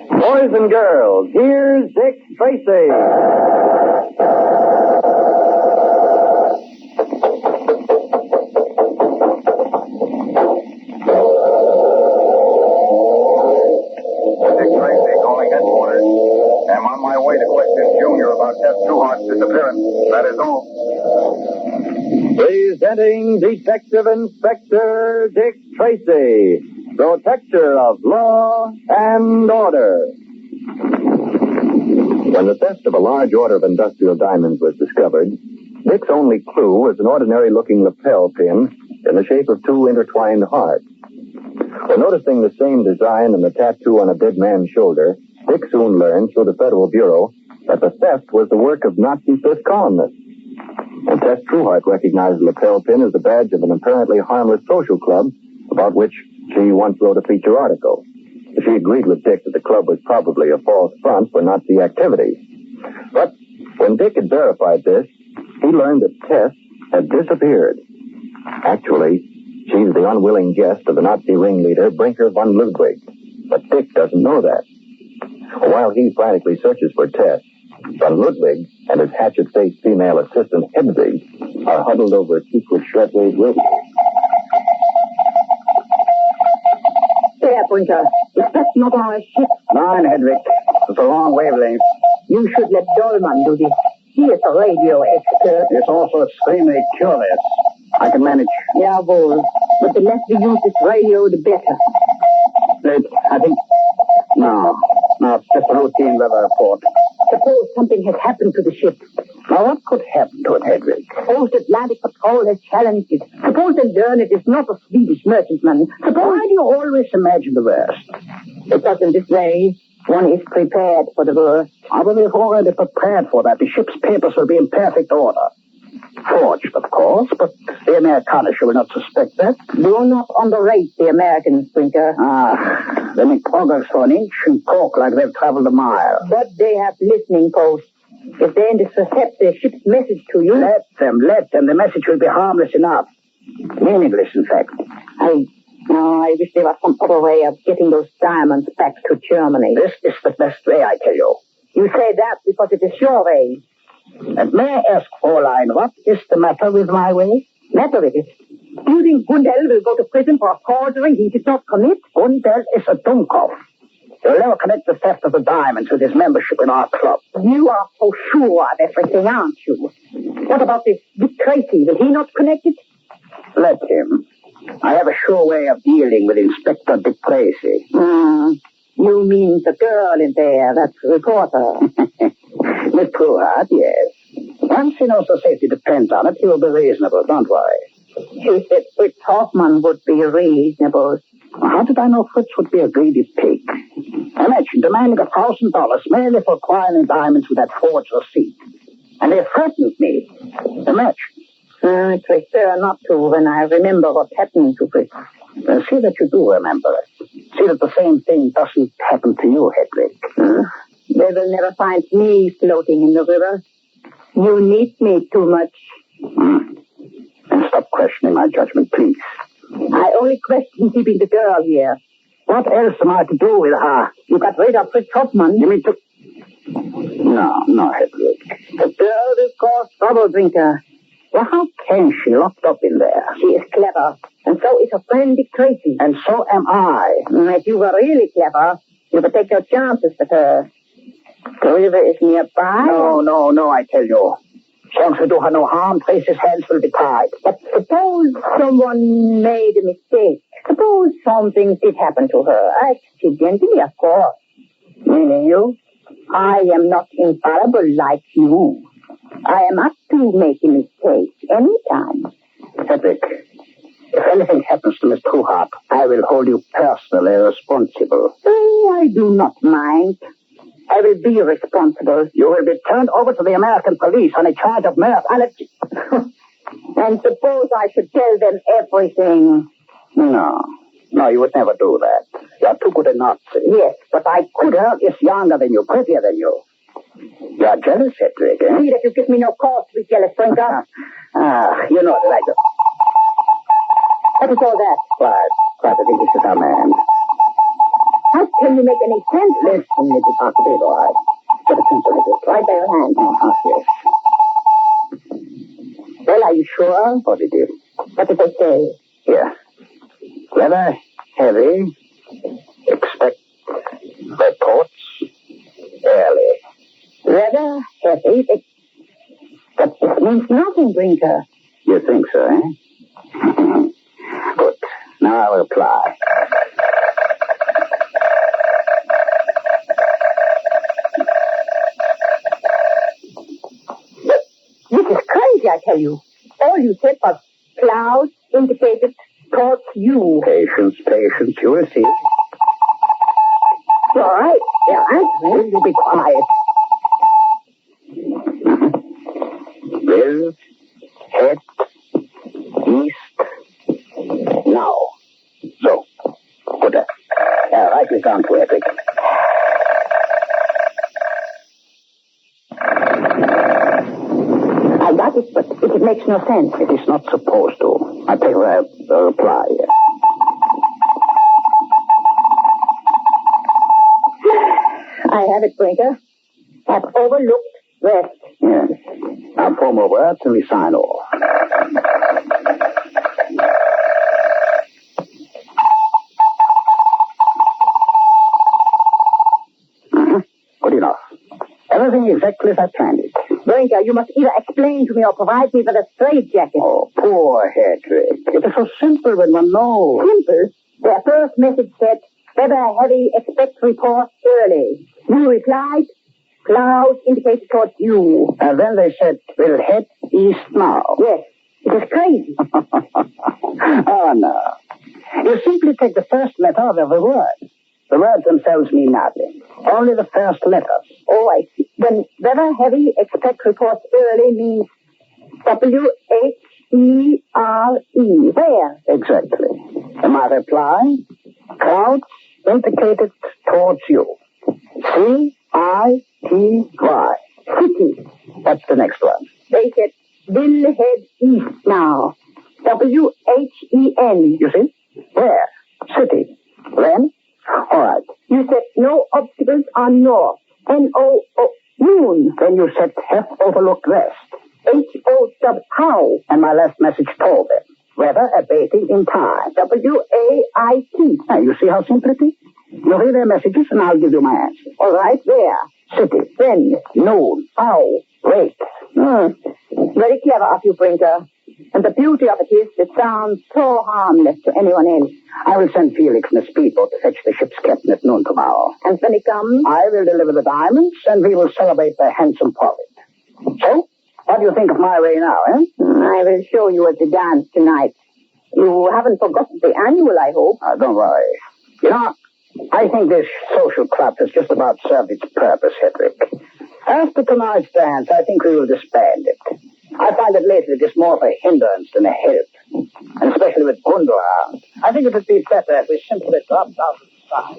Boys and girls, here's Dick Tracy. Dick Tracy calling headquarters. I'm on my way to question Junior about Tess Trueheart's disappearance. That is all. Presenting Detective Inspector Dick Tracy, protector of law and order. When the theft of a large order of industrial diamonds was discovered, Dick's only clue was an ordinary-looking lapel pin in the shape of two intertwined hearts. When noticing the same design in the tattoo on a dead man's shoulder, Dick soon learned through the Federal Bureau that the theft was the work of Nazi fifth columnists. And Tess Trueheart recognized the lapel pin as the badge of an apparently harmless social club about which she once wrote a feature article. She agreed with Dick that the club was probably a false front for Nazi activities. But when Dick had verified this, he learned that Tess had disappeared. Actually, she's the unwilling guest of the Nazi ringleader, Brinker von Ludwig. But Dick doesn't know that. While he frantically searches for Tess, von Ludwig and his hatchet-faced female assistant, Hedwig, are huddled over a secret shortwave radio. There, Brinker. Is that not our ship? Mine, Hedwig. It's a long wavelength. You should let Dolman do this. He is a radio expert. It's also extremely curious. I can manage. Jawohl. But the less we use this radio, the better. Wait, I think... No, it's just a routine weather report. Suppose something has happened to the ship. Now, what could happen to it, Hedwig? Suppose the Atlantic Patrol has challenged it. Suppose they learn it is not a Swedish merchantman. Why do you always imagine the worst? Because in this way, one is prepared for the worst. I will be already prepared for that. The ship's papers will be in perfect order. Forged, of course, but the Amerikaners will not suspect that. Do not underrate the Americans, Brinker. They make progress for an inch and talk like they've traveled a mile. But they have listening posts. If they intercept their ship's message to you... Let them. The message will be harmless enough. Meaningless, in fact. I wish there was some other way of getting those diamonds back to Germany. This is the best way, I tell you. You say that because it is your way. And may I ask, Fräulein, what is the matter with my way? Matter with it? Do you think Gundel will go to prison for a forgery he did not commit? Gundel is a Dummkopf. He'll never connect the theft of the diamonds with his membership in our club. You are so sure of everything, aren't you? What about this Dick Tracy? Will he not connect it? Let him. I have a sure way of dealing with Inspector Dick Tracy. You mean the girl in there, that reporter? Miss Trueheart, yes. Once he knows the safety depends on it, he will be reasonable, don't worry. You said Fritz Hoffman would be reasonable. How did I know Fritz would be a greedy pig? Imagine demanding $1,000 merely for acquiring diamonds with that forged receipt. And they threatened me. Imagine. I prefer not to when I remember what happened to Fritz. See that you do remember it. See that the same thing doesn't happen to you, Hedwig. They will never find me floating in the river. You need me too much. And stop questioning my judgment, please. I only question keeping the girl here. What else am I to do with her? You got rid of Fritz Hoffman. You mean to... No, Hedwig. The girl will cause trouble, Brinker. Well, how can she locked up in there? She is clever. And so is her friend Dick Tracy. And so am I. If you were really clever, you would take your chances with her. The river is nearby. No, I tell you. As long as we do her no harm, Tracy's hands will be tied. But suppose someone made a mistake. Suppose something did happen to her. Accidentally, of course. Meaning you? I am not infallible like you. I am apt to make a mistake anytime. Hedwig, if anything happens to Miss Trueheart, I will hold you personally responsible. I do not mind. I will be responsible. You will be turned over to the American police on a charge of murder. I'll let you... And suppose I should tell them everything. No, you would never do that. You're too good a Nazi. Yes, but I could. The girl is younger than you, prettier than you. You're jealous, Hedwig, eh? See that you give me no cause to be jealous, Brinker. You know that I do. What is all that? Quiet. I think this is our man. How can you make any sense? Listen, Mrs. Hockfield, all right. Get a pencil, Mrs. Right by your hand. Yes. Well, are you sure? Positive. What did they say? Here. Rather heavy. Expect reports early. Rather heavy. But this means nothing, Brinker. You think so, eh? Good. Now I'll apply. This is crazy, I tell you. All you said was clouds indicated towards you. Patience, patience. You will see. All right. Yeah, Will you be quiet? Will head east now. So, good. Write this down quickly. I got it, but it makes no sense. It is not supposed to. I tell you, I'll reply. I have it, Brinker. Have overlooked rest. Yes. Now, 4 more words and we sign all. Good enough. Everything exactly as I planned it. Brinker, you must either explain to me or provide me with a straitjacket. Oh, poor Hedrick. It is so simple when one knows. Simple. Their first message said, weather heavy, expect report early. You replied, clouds indicated towards you. And then they said, we'll head east now. Yes, it is crazy. Oh, no. You simply take the first letter of every word. The words themselves mean nothing. Only the first letters. Oh, I see. Then weather heavy, expect reports early means W-H-E-R-E. Where? Exactly. And my reply, clouds indicated towards you. C-I-T-Y. City. What's the next one? They said, will head east now. W-H-E-N. You see? Where? City. Then? All right. You said no obstacles on north. N-O-O. Noon. Then you said have overlooked west. H-O-W. How? And my last message told them. Weather abating in time. W-A-I-T. Now, you see how simple it is? You read their messages and I'll give you my answer. All right, where? City. When? Noon. How? Wait. Very clever of you, Brinker. And the beauty of it is, it sounds so harmless to anyone else. I will send Felix in a speedboat to fetch the ship's captain at noon tomorrow. And when he comes? I will deliver the diamonds and we will celebrate their handsome profit. So, what do you think of my way now, eh? I will show you at the dance tonight. You haven't forgotten the annual, I hope. Don't worry. You know, I think this social club has just about served its purpose, Hedrick. After tonight's dance, I think we will disband it. I find that lately it is more of a hindrance than a help. And especially with Gundo around. I think it would be better if we simply dropped out of the side.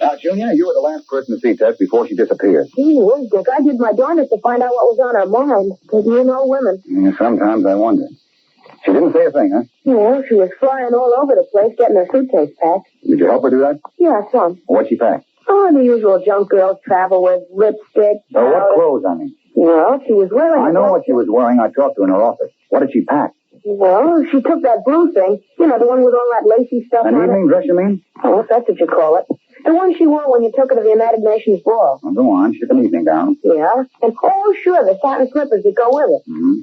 Now, Junior, you were the last person to see Tess before she disappeared. Gee whiz, Dick, I did my darndest to find out what was on her mind. Because you know women. Yeah, sometimes I wonder. She didn't say a thing, huh? Well, she was flying all over the place, getting her suitcase packed. Did you help her do that? Yeah, some. What'd she pack? Oh, the usual junk girls travel with lipstick. Oh, what powder. clothes, I mean? Well, she was wearing... I know what she was wearing. I talked to her in her office. What did she pack? Well, she took that blue thing. You know, the one with all that lacy stuff An on evening dress, you mean? it. Oh, if that's what you call it. The one she wore when you took her to the United Nations ball. Well, go on. She took an evening gown. Yeah. And, oh, sure, the satin slippers that go with it. Mm-hmm.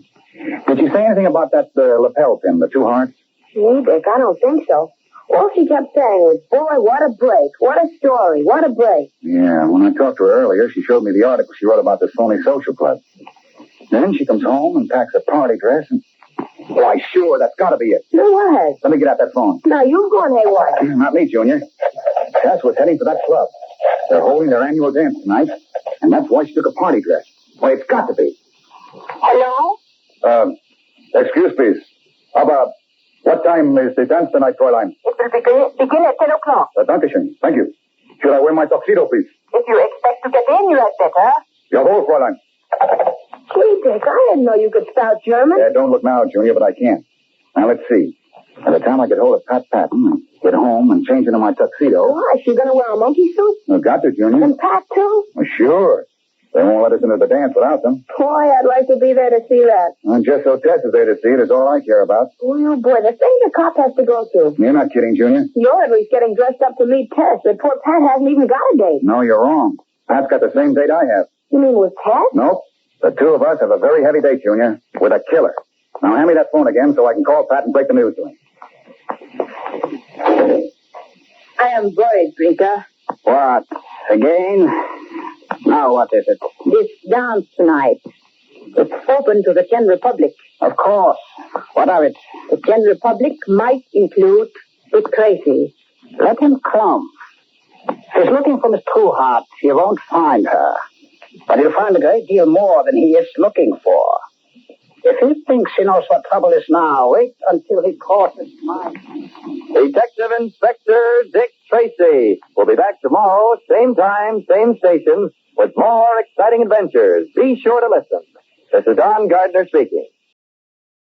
Did she say anything about that lapel pin, the 2 hearts? Gee, Dick, I don't think so. All she kept saying was, boy, what a break. What a story. What a break. Yeah, when I talked to her earlier, she showed me the article she wrote about this phony social club. Then she comes home and packs a party dress and... Why, sure, that's got to be it. No, what? Let me get out that phone. Now, you've gone haywire. Not me, Junior. Tess was heading for that club. They're holding their annual dance tonight, and that's why she took a party dress. Why, it's got to be. Hello? Excuse, please. Aber, what time is the dance tonight, Fräulein? It will begin at 10 o'clock. Dankeschön. Thank you. Should I wear my tuxedo, please? If you expect to get in, you had better. Jawohl, Fräulein. Gee, Dick, I didn't know you could spout German. Don't look now, Junior, but I can. Now, let's see. By the time I get hold of Pat Patton, get home and change into my tuxedo. Why, is she going to wear a monkey suit? Well, got to, Junior. And Pat, too? Well, sure. They won't let us into the dance without them. Boy, I'd like to be there to see that. Well, just so Tess is there to see it is all I care about. Oh, boy, the thing the cop has to go through. You're not kidding, Junior? You're at least getting dressed up to meet Tess. But poor Pat hasn't even got a date. No, you're wrong. Pat's got the same date I have. You mean with Tess? Nope. The two of us have a very heavy date, Junior, with a killer. Now, hand me that phone again so I can call Pat and break the news to him. I am worried, Brinker. What? Again? Now, what is it? This dance tonight. It's open to the general public. Of course. What of it? The general public might include Dick Tracy. Let him come. If he's looking for Miss Trueheart, he won't find her. But he'll find a great deal more than he is looking for. If he thinks he knows what trouble is now, wait until he crosses mine. Detective Inspector Dick Tracy will be back tomorrow, same time, same station, with more exciting adventures. Be sure to listen. This is Don Gardner speaking.